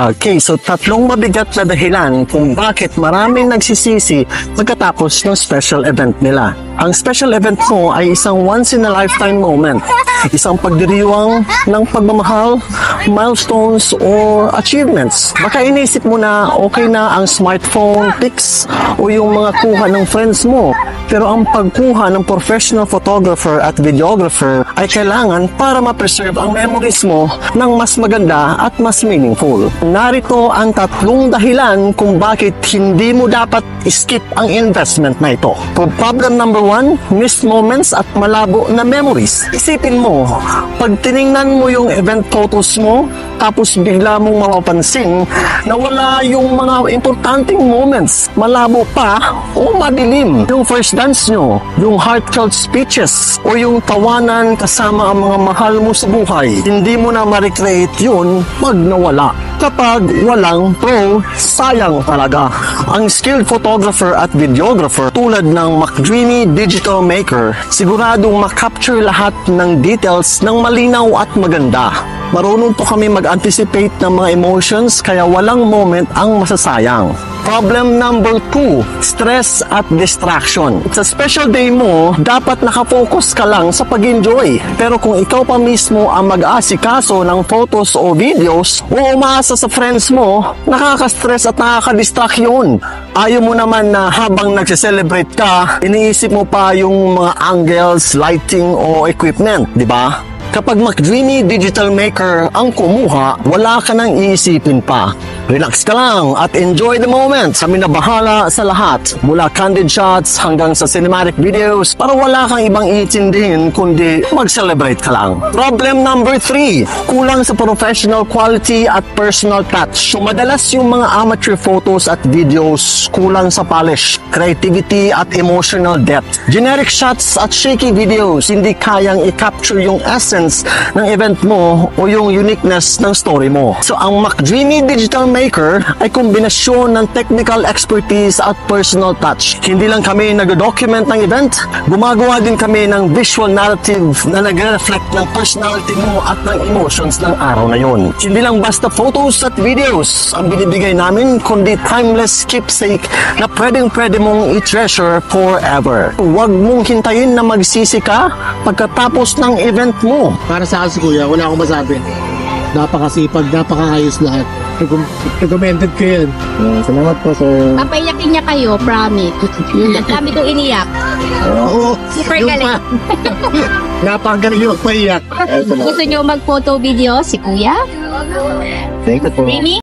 Okay, so tatlong mabigat na dahilan kung bakit maraming nagsisisi pagkatapos ng special event nila. Ang special event mo ay isang once-in-a-lifetime moment. Isang pagdiriwang ng pagmamahal, milestones, or achievements. Baka inisip mo na okay na ang smartphone pics o yung mga kuha ng friends mo. Pero ang pagkuha ng professional photographer at videographer ay kailangan para ma-preserve ang memories mo ng mas maganda at mas meaningful. Narito ang tatlong dahilan kung bakit hindi mo dapat skip ang investment na ito. Problem number 1, missed moments at malabo na memories. Isipin mo, pag tiningnan mo yung event photos mo, tapos bigla mong mapapansin na wala yung mga importanteng moments, malabo pa o madilim. Yung first dance nyo, yung heartfelt speeches, o yung tawanan kasama ang mga mahal mo sa buhay, hindi mo na ma-recreate yun pag nawala. Kapag walang pro, sayang talaga. Ang skilled photographer at videographer tulad ng McDreamy Digital Maker, siguradong makapture lahat ng details ng malinaw at maganda. Marunong po kami mag-anticipate ng mga emotions kaya walang moment ang masasayang. Problem number 2, stress at distraction. Sa special day mo, dapat nakafocus ka lang sa pag-enjoy. Pero kung ikaw pa mismo ang mag-aasikaso ng photos o videos o umaasa sa friends mo, nakaka-stress at nakaka-distract yun. Ayaw mo naman na habang nagse-celebrate ka, iniisip mo pa yung mga angles, lighting o equipment, di ba? Kapag McDreamy Digital Maker ang kumuha, wala ka nang iisipin pa. Relax ka lang at enjoy the moment. Kami na bahala sa lahat. Mula candid shots hanggang sa cinematic videos para wala kang ibang iintindihin kundi mag-celebrate ka lang. Problem number 3, kulang sa professional quality at personal touch. So madalas yung mga amateur photos at videos kulang sa polish, creativity at emotional depth. Generic shots at shaky videos hindi kayang i-capture yung essence ng event mo o yung uniqueness ng story mo. So ang McDreamy Digital Maker ay kombinasyon ng technical expertise at personal touch. Hindi lang kami nag-document ng event, gumagawa din kami ng visual narrative na nag-reflect ng personality mo at ng emotions ng araw na yun. Hindi lang basta photos at videos ang binibigay namin, kundi timeless keepsake na pwede mong i-treasure forever. Huwag mong hintayin na magsisi ka pagkatapos ng event mo. Para sa akin si Kuya, wala akong masabi. Napakasipag, napakaayos lahat. Recommended ko yan. Salamat po, sir. Papaiyakin niya kayo, promise. Ang dami kong iniyak. Oo. Super galing. Napakagaling yung magpaiyak. Gusto niyo mag-photo video si Kuya? Thank you po. Remy?